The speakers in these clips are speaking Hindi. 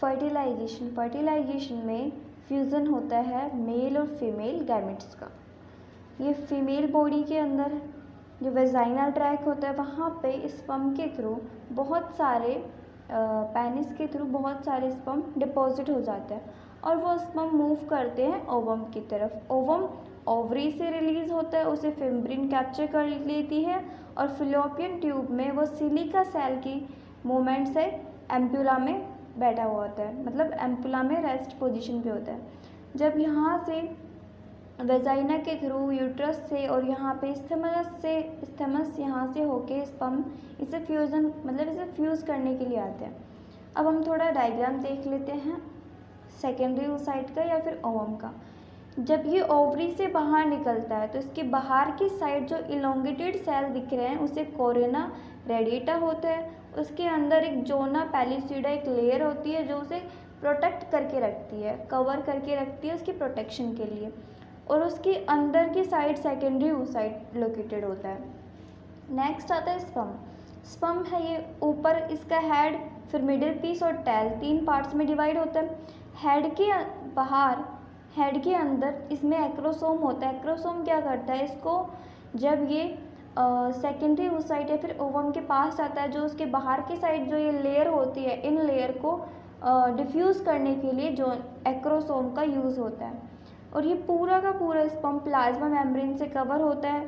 फर्टिलाइजेशन में फ्यूज़न होता है मेल और फीमेल गैमेट्स का। ये फीमेल बॉडी के अंदर जो वेजाइनल ट्रैक होता है वहाँ पे स्पर्म के थ्रू बहुत सारे पेनिस के थ्रू बहुत सारे स्पर्म डिपॉजिट हो जाते हैं और वो स्पर्म मूव करते हैं ओवम की तरफ। ओवम ओवरी से रिलीज़ होता है, उसे फिम्ब्रिन कैप्चर कर लेती है और फिलोपियन ट्यूब में वो सिलिका सेल की मूवमेंट से एम्पुला में बैठा हुआ होता है, मतलब एम्पुला में रेस्ट पोजीशन पे होता है। जब यहाँ से वेजाइना के थ्रू यूट्रस से और यहाँ पे स्थमस यहाँ से होके स्पर्म इसे फ्यूज़न मतलब इसे फ्यूज़ करने के लिए आते हैं। अब हम थोड़ा डायग्राम देख लेते हैं सेकेंडरी oocyte का या फिर ओवम का। जब ये ओवरी से बाहर निकलता है तो इसके बाहर की साइड जो इलोंगेटेड सेल दिख रहे हैं उसे कोरोना रेडिएटा होता है। उसके अंदर एक जोना पैलिसीडा एक लेयर होती है जो उसे प्रोटेक्ट करके रखती है, कवर करके रखती है उसकी प्रोटेक्शन के लिए, और उसके अंदर की साइड सेकेंडरी oocyte लोकेटेड होता है। नेक्स्ट आता है स्पर्म। स्पर्म है ये ऊपर इसका हेड, फिर मिडिल पीस और टेल 3 पार्ट्स में डिवाइड होता है। हेड के बाहर, हेड के अंदर इसमें एक्रोसोम होता है। एक्रोसोम क्या करता है, इसको जब ये सेकेंडरी oocyte या फिर ओवम के पास आता है, जो उसके बाहर की साइड जो ये लेयर होती है, इन लेयर को डिफ्यूज़ करने के लिए जो एक्रोसोम का यूज़ होता है। और ये पूरा का पूरा स्पर्म प्लाज्मा मेम्ब्रेन से कवर होता है।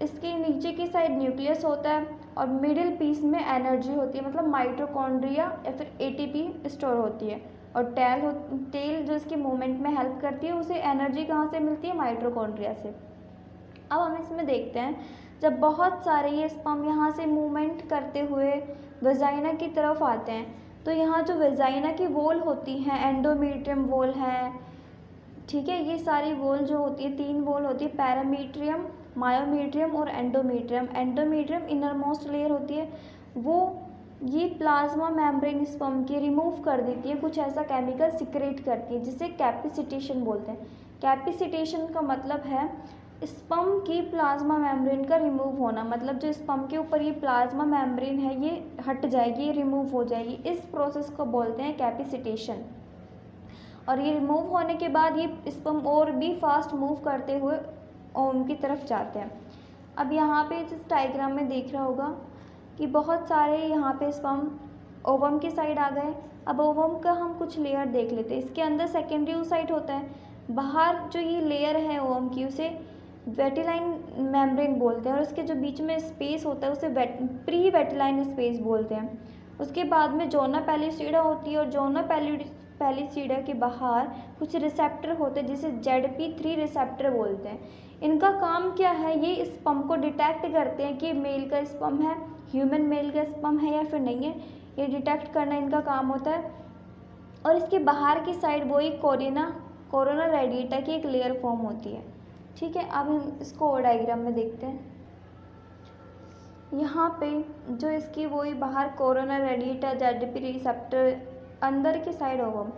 इसके नीचे की साइड न्यूक्लियस होता है और मिडिल पीस में एनर्जी होती है, मतलब माइटोकॉन्ड्रिया या फिर एटीपी स्टोर होती है। और टेल जो इसकी मूवमेंट में हेल्प करती है, उसे एनर्जी कहाँ से मिलती है, माइटोकॉन्ड्रिया से। अब हम इसमें देखते हैं, जब बहुत सारे ये स्पर्म यहाँ से मूवमेंट करते हुए वेजाइना की तरफ आते हैं तो यहाँ जो वेजाइना की वॉल होती हैं, एंडोमेट्रियम वॉल है, ठीक है, ये सारी वॉल जो होती है 3 वॉल होती है, पैरामीट्रियम, मायोमीट्रियम और endometrium. Endometrium inner most layer होती है, वो ये प्लाज्मा मेम्ब्रेन स्पर्म की रिमूव कर देती है, कुछ ऐसा केमिकल सिक्रेट करती है जिसे कैपिसिटेशन बोलते हैं। कैपिसिटेशन का मतलब है स्पर्म की प्लाज्मा मेम्ब्रेन का रिमूव होना, मतलब जो स्पर्म के ऊपर ये प्लाज्मा मेम्ब्रेन है ये हट जाएगी, ये रिमूव हो जाएगी। इस प्रोसेस को बोलते हैं कैपिसिटेशन। और ये रिमूव होने के बाद ये स्पर्म और भी फास्ट मूव करते हुए ओवम की तरफ जाते हैं। अब यहाँ पे जिस डायग्राम में देख रहा होगा कि बहुत सारे यहाँ पे स्पर्म ओवम की साइड आ गए। अब ओवम का हम कुछ लेयर देख लेते हैं। इसके अंदर सेकेंडरी oocyte होता है, बाहर जो ये लेयर है ओवम की उसे वेटिलाइन मेम्ब्रेन बोलते हैं, और उसके जो बीच में स्पेस होता है उसे प्री वेटिलाइन स्पेस बोलते हैं। उसके बाद में जोना पैलिसीडा होती है, और जोना पैलिसीडा के बाहर कुछ रिसेप्टर होते हैं जिसे ZP3 रिसेप्टर बोलते हैं। इनका काम क्या है, ये स्पर्म को डिटेक्ट करते हैं कि मेल का स्पर्म है, ह्यूमन मेल का स्पर्म है या फिर नहीं है, ये डिटेक्ट करना इनका काम होता है। और इसके बाहर की साइड वही कोरोना रेडिएटा की एक लेयर फॉर्म होती है, ठीक है। अब हम इसको और डायग्राम में देखते हैं। यहाँ पे जो इसकी वही बाहर कोरोना रेडिएटा, ZP रिसेप्टर, अंदर की साइड ओवम,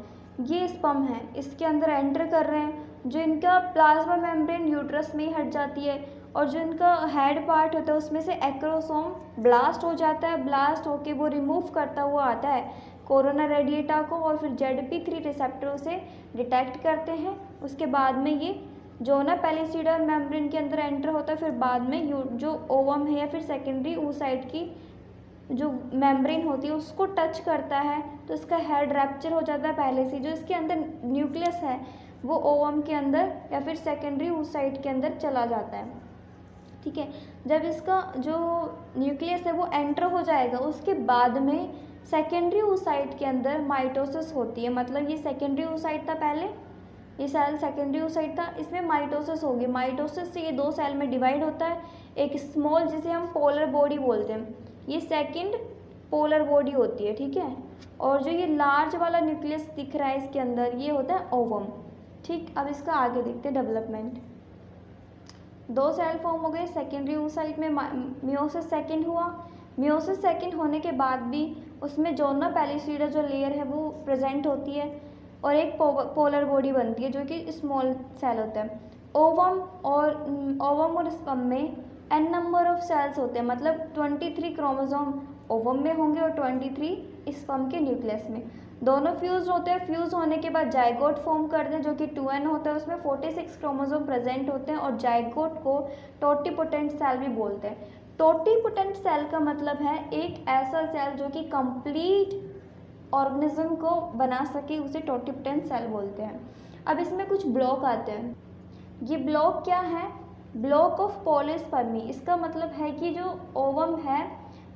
ये स्पर्म है, इसके अंदर एंटर कर रहे हैं। जो इनका प्लाज्मा मेम्ब्रेन यूट्रस में ही हट जाती है, और जो इनका हेड पार्ट होता है उसमें से एक्रोसोम ब्लास्ट हो जाता है। ब्लास्ट होके वो रिमूव करता हुआ आता है कोरोना रेडिएटा को, और फिर ZP3 रिसेप्टर उसे डिटेक्ट करते हैं। उसके बाद में ये जोना पैलिसीडा मेम्ब्रेन के अंदर एंटर होता है, फिर बाद में जो ओवम है या फिर सेकेंडरी oocyte की जो मेम्ब्रेन होती है उसको टच करता है, तो इसका हेड रैप्चर हो जाता है पहले से। जो इसके अंदर न्यूक्लियस है वो ओवम के अंदर या फिर सेकेंडरी oocyte के अंदर चला जाता है, ठीक है। जब इसका जो न्यूक्लियस है वो एंटर हो जाएगा, उसके बाद में सेकेंडरी oocyte के अंदर माइटोसिस होती है। मतलब ये सेकेंडरी oocyte था पहले, ये सेल सेकेंडरी oocyte था, इसमें माइटोसिस होगी। माइटोसिस से ये 2 सेल में डिवाइड होता है, एक स्मॉल जिसे हम पोलर बॉडी बोलते हैं, ये सेकंड पोलर बॉडी होती है, ठीक है। और जो ये लार्ज वाला न्यूक्लियस दिख रहा है इसके अंदर, ये होता है ओवम, ठीक। अब इसका आगे देखते हैं डेवलपमेंट। 2 सेल फॉर्म हो गए सेकेंडरी oocyte में, मियोसिस सेकेंड हुआ। मियोसिस सेकेंड होने के बाद भी उसमें जोना पैलिसीडा जो लेयर है वो प्रेजेंट होती है, और एक पोलर बॉडी बनती है जो कि स्मॉल सेल होता है। ओवम और स्पर्म में n नंबर ऑफ सेल्स होते हैं, मतलब 23 क्रोमोसोम ओवम में होंगे और 23 स्पर्म के न्यूक्लियस में। दोनों फ्यूज होते हैं। फ्यूज होने के बाद जाइगोट फॉर्म करते हैं जो कि 2n होता है, उसमें 46 क्रोमोसोम प्रेजेंट होते हैं और जाइगोट को टोटिपोटेंट सेल भी बोलते हैं। टोटिपोटेंट सेल का मतलब है एक ऐसा सेल जो कि कंप्लीट ऑर्गेनिज्म को बना सके, उसे टोटिपोटेंट सेल बोलते हैं। अब इसमें कुछ ब्लॉक आते हैं। ये ब्लॉक क्या है? Block of polyspermy. इसका मतलब है कि जो ओवम है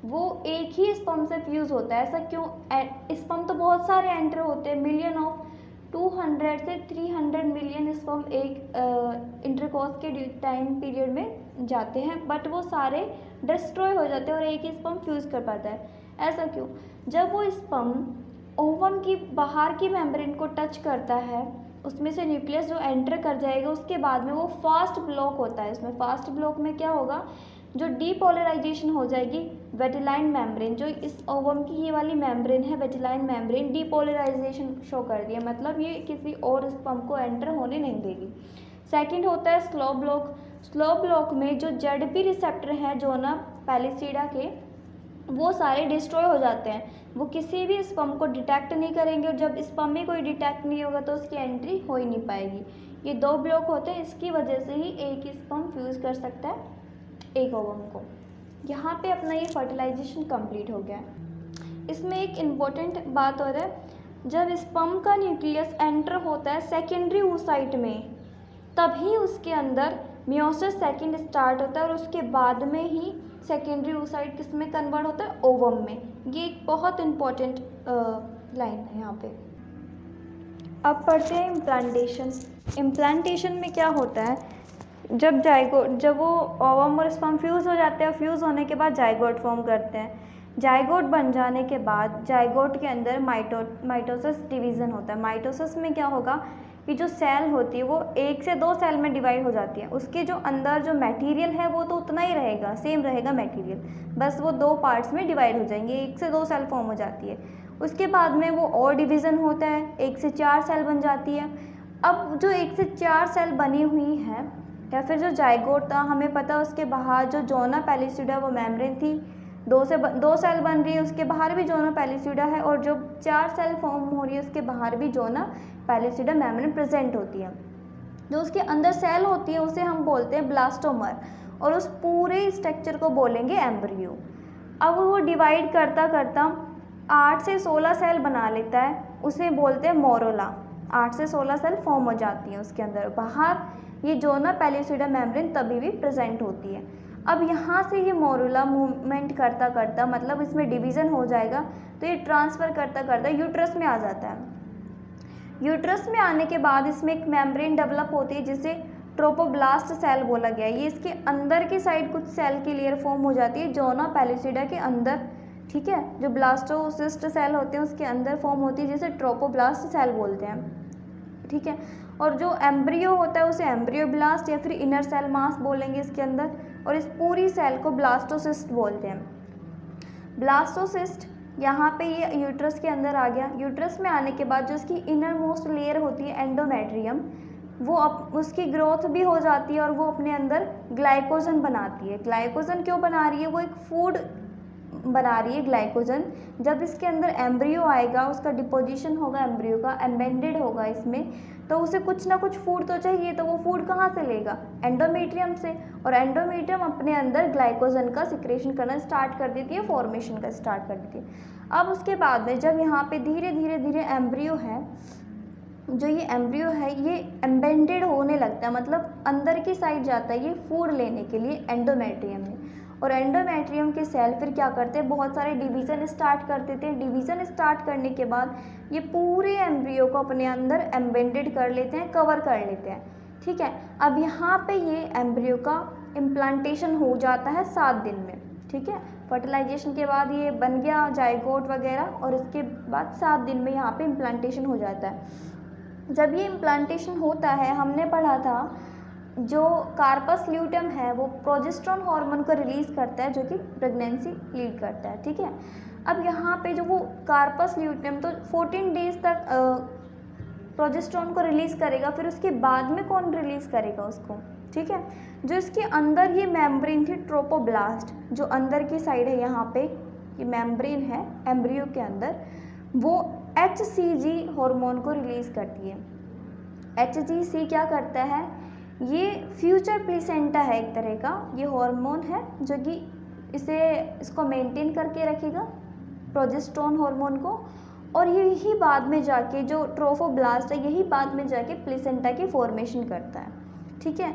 वो एक ही स्पर्म से फ्यूज़ होता है। ऐसा क्यों? स्पर्म तो बहुत सारे एंटर होते हैं, मिलियन ऑफ 200 से 300 मिलियन स्पर्म एक इंटरकोर्स के टाइम पीरियड में जाते हैं, बट वो सारे डिस्ट्रॉय हो जाते हैं और एक ही स्पर्म फ्यूज़ कर पाता है। ऐसा क्यों? जब वो स्पर्म ओवम की बाहर की मेम्ब्रेन को टच करता है, उसमें से न्यूक्लियस जो एंटर कर जाएगा, उसके बाद में वो फास्ट ब्लॉक होता है। इसमें फास्ट ब्लॉक में क्या होगा? जो डीपोलराइजेशन हो जाएगी वेटिलाइन मेम्ब्रेन, जो इस ओवम की ये वाली मेम्ब्रेन है वेटिलाइन मेम्ब्रेन, डीपोलराइजेशन शो कर दिया, मतलब ये किसी और स्पर्म को एंटर होने नहीं देगी। सेकंड होता है स्लो ब्लॉक। स्लो ब्लॉक में जो जेडपी रिसेप्टर हैं जोना पैलिसीडा के, वो सारे डिस्ट्रॉय हो जाते हैं। वो किसी भी स्पर्म को डिटेक्ट नहीं करेंगे और जब स्पर्म में कोई डिटेक्ट नहीं होगा तो उसकी एंट्री हो ही नहीं पाएगी। ये 2 ब्लॉक होते हैं, इसकी वजह से ही एक ही स्पर्म फ्यूज़ कर सकता है एक ओवम को। यहाँ पे अपना ये फर्टिलाइजेशन कंप्लीट हो गया है। इसमें एक इम्पोर्टेंट बात और है, जब स्पर्म का न्यूक्लियस एंटर होता है सेकेंडरी oocyte में, तभी उसके अंदर मियोसिस सेकंड स्टार्ट होता है और उसके बाद में ही सेकेंडरी oocyte किस में कन्वर्ट होता है? ओवम में। ये एक बहुत इम्पॉर्टेंट लाइन है यहाँ पे। अब पढ़ते हैं इम्प्लांटेशन। इम्प्लांटेशन में क्या होता है? जब वो ओवम और स्पर्म फ्यूज़ हो जाते हैं, फ्यूज़ होने के बाद जाइगोट फॉर्म करते हैं। जाइगोट बन जाने के बाद जाइगोट के अंदर माइटोसिस डिवीज़न होता है। माइटोसिस में क्या होगा कि जो सेल होती है वो 1 से 2 सेल में डिवाइड हो जाती है। उसके जो अंदर जो मटेरियल है वो तो उतना ही रहेगा, सेम रहेगा मटेरियल, बस वो 2 पार्ट्स में डिवाइड हो जाएंगे, 1 से 2 सेल फॉर्म हो जाती है। उसके बाद में वो और डिवीज़न होता है, 1 से 4 सेल बन जाती है। अब जो 1 से 4 सेल बनी हुई है या फिर जो जाइगोट था, हमें पता है उसके बाहर जो जोना पैलिसीडा वो मेम्ब्रेन थी, 2 सेल बन रही है, उसके बाहर भी जोना पैलिसीडा है, और जो 4 सेल फॉर्म हो रही है उसके बाहर भी जोना पैलिसीडा मेम्ब्रेन प्रेजेंट होती है। जो उसके अंदर सेल होती है उसे हम बोलते हैं ब्लास्टोमर, और उस पूरे स्ट्रक्चर को बोलेंगे एम्ब्रियो। अब वो डिवाइड करता करता 8 से 16 सेल बना लेता है, उसे बोलते हैं मोरोला। 8 से 16 सेल फॉर्म हो जाती हैं उसके अंदर, बाहर ये जोना पैलिसीडा मेम्ब्रेन तभी भी प्रेजेंट होती है। अब यहाँ से ये मोरुला मूवमेंट करता करता, मतलब इसमें डिवीज़न हो जाएगा, तो ये ट्रांसफ़र करता करता यूट्रस में आ जाता है। यूट्रस में आने के बाद इसमें एक मेम्ब्रेन डेवलप होती है जिसे ट्रोपोब्लास्ट सेल बोला गया है। ये इसके अंदर की साइड कुछ सेल की लेयर फॉर्म हो जाती है जोना पैलिसीडा के अंदर, ठीक है। जो ब्लास्टोसिस्ट सेल होते हैं उसके अंदर फॉर्म होती है जिसे ट्रोपोब्लास्ट सेल बोलते हैं, ठीक है। और जो एम्ब्रियो होता है उसे एम्ब्रियोब्लास्ट या फिर इनर सेल मास बोलेंगे इसके अंदर, और इस पूरी सेल को ब्लास्टोसिस्ट बोलते हैं। ब्लास्टोसिस्ट यहाँ पे ये यूट्रस के अंदर आ गया। यूट्रस में आने के बाद जो इसकी इनर मोस्ट लेयर होती है एंडोमेट्रियम, वो उसकी ग्रोथ भी हो जाती है और वो अपने अंदर ग्लाइकोजन बनाती है। ग्लाइकोजन क्यों बना रही है? वो एक फूड बना रही है ग्लाइकोजन। जब इसके अंदर एम्ब्रियो आएगा, उसका डिपोजिशन होगा एम्ब्रियो का, एम्बेडेड होगा इसमें, तो उसे कुछ ना कुछ फूड तो चाहिए, तो वो फूड कहाँ से लेगा? एंडोमेट्रियम से, और एंडोमेट्रियम अपने अंदर ग्लाइकोजन का सिक्रेशन करना स्टार्ट कर देती है, फॉर्मेशन का स्टार्ट कर देती है। अब उसके बाद में जब यहाँ पे धीरे धीरे धीरे एम्ब्रियो है, जो ये एम्ब्रियो है ये एम्बेडेड होने लगता है, मतलब अंदर की साइड जाता है ये फूड लेने के लिए एंडोमेट्रियम में। और एंडोमेट्रियम के सेल फिर क्या करते हैं? बहुत सारे डिवीज़न स्टार्ट कर देते हैं। डिवीज़न स्टार्ट करने के बाद ये पूरे एम्ब्रियो को अपने अंदर एम्बेडेड कर लेते हैं, कवर कर लेते हैं, ठीक है। अब यहाँ पे ये एम्ब्रियो का इम्प्लांटेशन हो जाता है 7 दिन में, ठीक है। फर्टिलाइजेशन के बाद ये बन गया जाइगोट वगैरह, और इसके बाद 7 दिन में यहाँ पे इम्प्लांटेशन हो जाता है। जब ये इम्प्लांटेशन होता है, हमने पढ़ा था जो कार्पस ल्यूटेम है वो प्रोजेस्टेरोन हार्मोन को रिलीज़ करता है जो कि प्रेगनेंसी लीड करता है, ठीक है। अब यहाँ पे जो वो कार्पस ल्यूटेम तो 14 डेज तक प्रोजेस्टेरोन को रिलीज़ करेगा, फिर उसके बाद में कौन रिलीज़ करेगा उसको, ठीक है। जो इसके अंदर ये मेम्ब्रेन थी ट्रोपोब्लास्ट, जो अंदर की साइड है यहाँ पे ये मेम्ब्रेन है एम्ब्रियो के अंदर, वो HCG हार्मोन को रिलीज़ करती है। HCG क्या करता है, ये फ्यूचर प्लेसेंटा है एक तरह का, ये हार्मोन है जो कि इसको मेंटेन करके रखेगा प्रोजेस्टेरोन हार्मोन को, और यही बाद में जाके जो ट्रोफोब्लास्ट है यही बाद में जाके प्लेसेंटा की फॉर्मेशन करता है। ठीक है,